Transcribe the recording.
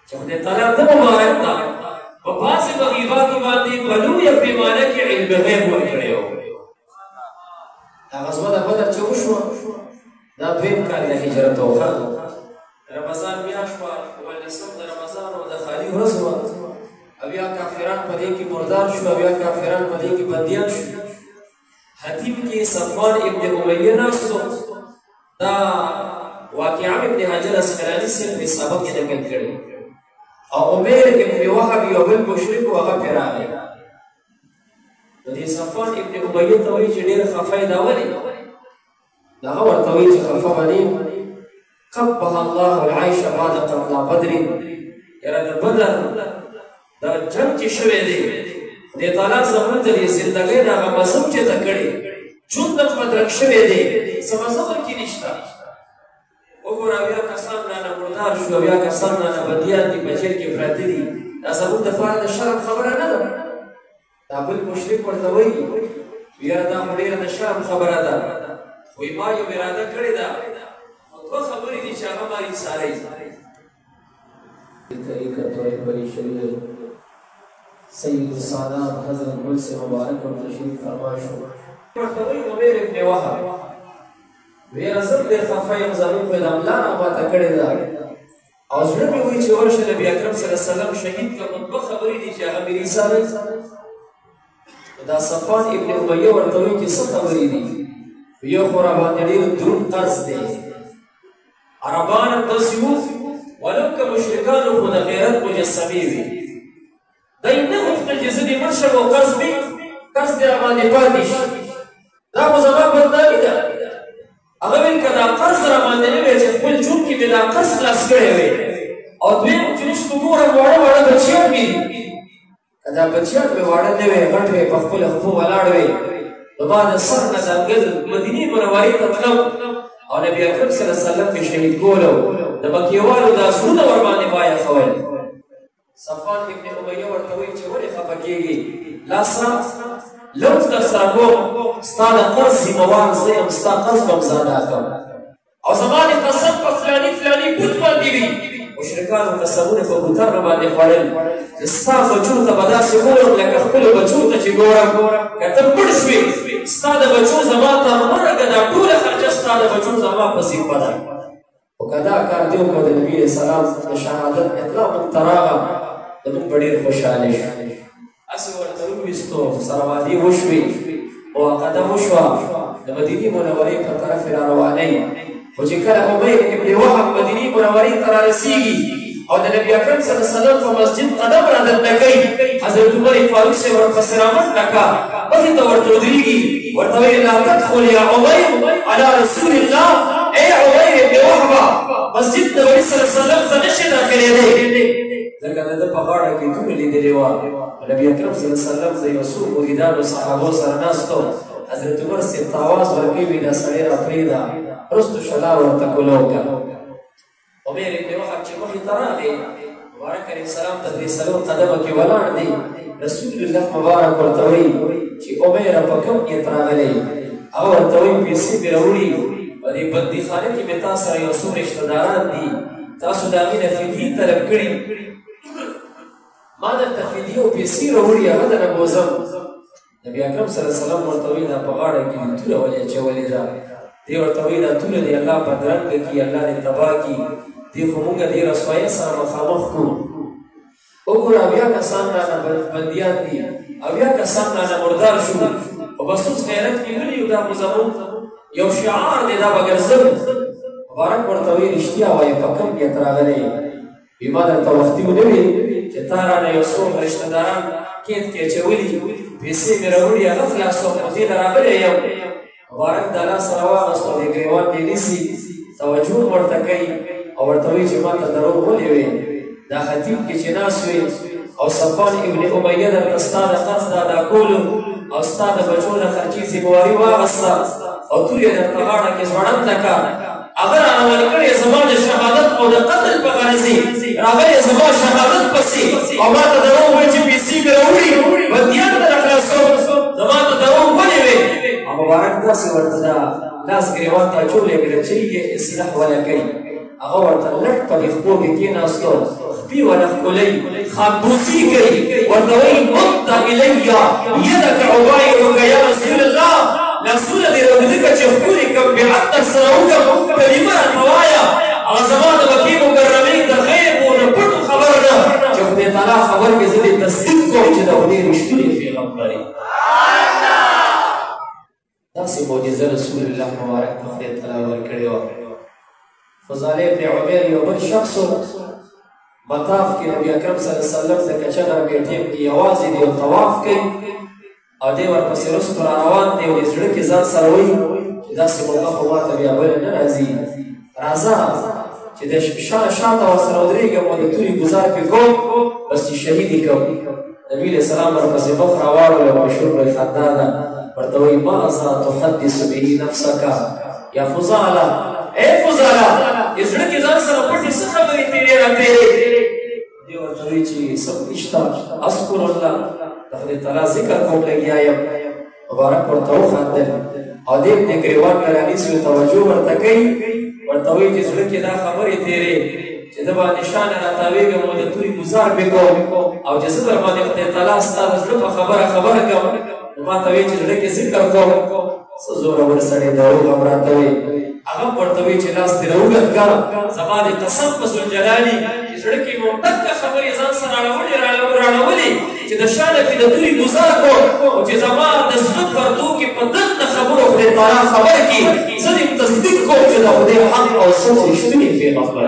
چې خدای تعالی د مبارک ته په بعضې مغیباتو باندې په لویه پیمانه کې علم غیب ورکړی و. دا غزوه د بدر چې وشوه دا دویم کال د هجرت و. رمضان میاشت وه، 19 د رمضان و، د خالي ورځ وه. بیا کافران په دې کې مردار شو، بیا کافران په دې کې بندیان شو. حتیم کې صفوان ابن امیه ناستو. دا واقعه ابن حجر اسقلاني صاحب په سبق کې نقل کړی. او عمیر ابن وهب یو بل مشرک و هغه پرې راغی. نو دې صفوان ابن امیه ته وایي چې ډېر خفه یې دا ولې؟ هغه ورته وایي چې خفه به نه یم، قبح الله العیش بعد قبل بدر. یاره د بدر دا جنګ چې شوی دی خدای تعالی زموږ د دې زندګۍ د هغه مذهب چې ته کړې ژوند هم بدرنګ شوی دی، څه مذهب ورکې نشته. وګوره بیا کسان رانه مردار شو، بیا کسان رانه بندیان دي، په جیل کې پراته دي. دا زموږ دپاره د شرم خبره نه ده. دا بل مشرک ورته وایي یاره دا خو ډېره د شرم خبره ده، خو ما یو اراده کړې ده، خو دوه خبرې دي چې هغه ما ایسارئ. طریقت و اکبری شریعت سید السادات حضرت گل سے مبارک اور تشریف فرما شو. مرتبه عمیر ابن وهب ویره زه ډېر خفه یم، زموږ خو د املا نه ماته کړې ده او زړه مې وایي چې ورشه نبي اکرم صلی الله علیه وسلم شهید کړم. دوه خبرې دي چې هغه مې ایسارئ. دا صفوان ابن امیه ورته وایي چې څه خبرې دي؟ یو خو راباندې ډېر دروند قرض دی. عربان هم داسې وو ولو که مشرکانو خو د غیرت مجسمې وي. دی نه غوښتل چې زه دې مړ شم او قرض دې راباندې پاتې شي. دا خو زما بدنامي ده. هغه ویل که دا قرض راباندې نه وی چې خپل ژوند کې مې دا قرض خلاص کړی وی. او دویم چې اوس په موره واړه واړه بچیان مې دي، که دا بچیان مې واړه نه وی، غټ وی، په خپله خپو ولاړ وی، نو ما د سر نه د مدینې منورې ته تلم او نبي اکرم صلی الله علیه وسلم مې شهید کولو. د مکیوالو دا زړونه ورباندې وایخول. صفوان ابن امیه ورته وایي چې ولې خفه کېږي؟ لاسره لوز در سره کوم، ستا د قرض ذمهوار زه یم، ستا قرض به م زه ادا کړم. او زما د قسم په فلاني فلاني بوت باندې وي. مشرکانو قسمونه په بوتانو باندې خوړل چې ستا بچو ته به داسې ګورم لکه خپلو بچو ته چې ګورم، که ته مړ شوې ستا د بچو زما تر مرګه دا ټوله خرچه ستا د بچو زما په ذمه ده. خو که دا کار دې وکړو د نبي علیه السلام د شهادت اطلاع موږ ته راغله، د موږ به ډېر خوشحاله شو. هسې ورته وویستو، سره وعدې وشوې، موعقده وشوه، د مدینې منورې په طرف یې را روانوي. خو چې کله عمیر ابن وهب مدینې منورې ته را رسېږي او د نبي اکرم صلی الله علیه وسلم په مسجد قدم را دننه کوي، حضرت عمر فاروق صاحب ورپسې رامنډه کړه، مخې ته ورته ودرېږي، ورته وایي لا تدخل یا عمیر علی رسول الله. ای عمیر ابن وهب مسجد نبوي صلی الله علیه وسلم ته نشي داخلېدی، ځکه د ده په غاړه کې توره لیدلې وه. نبي اکرم صلی الله علیه وسلم د یو څو مریدانو صحابو سره ناستو. حضرت عمر صاحب ته اواز ورکوي دا سړی را پرېږده، وروستو شلا ورته کوله وکړه. عمیر ابن وهب چې مخې ته راغی، مبارک علیه السلام ته درې څلور قدمه کې ولاړ دی. رسول الله مبارک ورته وایي چې عمیره په کوم نیت راغلی؟ هغه ورته وایي پیسې مې راوړي، په دې بندیخانه کې مې تا سره یو څو رشته داران دي، تاسو د هغې نه فدیې طلب کړي، ما درته فدیې او پیسې راوړي، هغه درنه بوځم. نبي اکرم صلی الله علیه وسلم ورته وایي دا په غاړه کې دې توره ولې اچولې ده؟ دی ورته وایي دا توره دې الله بدرنګه کړي، الله دې تباه کړي، دې خو موږ دې رسوایۍ سره مخامخ کړو. وګوره اویا کسان رانه بندیان دي، اویا کسان رانه مردار شو، خو بس اوس غیرت کې ولي یو دا خو زموږ یو شعار دی، دا به ګرځم. مبارک ورته وایي رښتیا وایه په کوم نیت راغلی؟ وایي ما درته وختي ونه وي چې تا رانه یو څو رشته داران کیت کې اچولي، پیسې مې راوړي، هغه خلاصوم، خو دې ته راغلی یم. مبارک د الله سره واغېستو، دې ګرېوان دې نیسي، توجه ورته کوي او ورته وایي چې ما ته دروغ ولې وې؟ دا خطیب کې چې ناست وې او صفوان ابن امیه درته ستا د قرض د ادا کولو او ستا د بچو د خرچې ذمهواري واغېسته او تور یې درته غاړه کې ځوړنده کړه، هغه راروان کړی زما د شهادت او د قتل په غرضې، راغلی زما شهادت پسې او ما ته دروغ وایي چې پیسې مې راوړي، بندیان ته نه خلاصوم، زما ته دروغ ولې وې؟ او مبارک داسې ورته دا لاس ګرېوان ته اچولی کړه چې یې اصلاح ونه کوي. هغه ورته لټ په دې خپو کې کېناستو، خپې سپي ونه ښکلوي خاموسي کوي ورته وایي مد الیه یدک عبایرک یا رسول الله لاسونه دې اوږده کړه چې ښکلې کړم بیعت در سره وکړم کلمه راته وایه هغه زما د مکې مکرمې د غیبو د پټو خبره ده چې خدای تعالی خبر کې زه دې تصدیق کوم چې د خدای رښتونی پیغمبر یې داسې معجزه رسول الله مبارک ته خدای تعالی ورکړې وه فضاله ابن عمیر یو بل شخص مطاف کې نبي اکرم صلی الله علیه وسلم د کچغه بیټیم کې یوازې دی طواف کوي او دی ورپسې رسو را روان دی او زړه کې ځان سره وایي چې داسې موقع خو ماته بیا بله نه راځي راځه چې د شاته ورسره ودرېږم او د تورې ګزار پې کوم بس چې شهید یې کوم نبي علیه السلام ورپسې مخ راواړوي او مشهور به خندا ده ورته وایي ماذا تحدث به نفسک یا فضاله اے فضاله دې زړه کې ځان سره پټې څه خبرې تېرې راتېرې دی ورته وایي چې څه نشته اذکر الله د خدای تعالی ذکر کوم لګیا یم مبارک ورته وخندل او دې ابن ګریوان کلانیسي توجه ورته کوي ورته وایي چې زړه کې دا خبرې تېرې چې زه به نشانه راتاوېږم او د تورې ګزار پې کوم او چې زه در باندې خدای تعالی ستا د زړه په خبره کوم نو ما ته وایي چې زړه کې ذکر کوم څه زورور سړی دروغ هم راته وایي هغه ورته وایي چې لاس دې راوګد کړه زما د قسم په ذوالجلالي چې زړه کې مو ډکه خبرې ځان سره راړولې چې د شانه کې د تورې ګزار کوم او چې زما د زړه پردو کې په دننه خبرو خدای تعالی خبر کړي زه دې تصدیق کوم چې د خدای حق او سچ رښتونی پیغمبر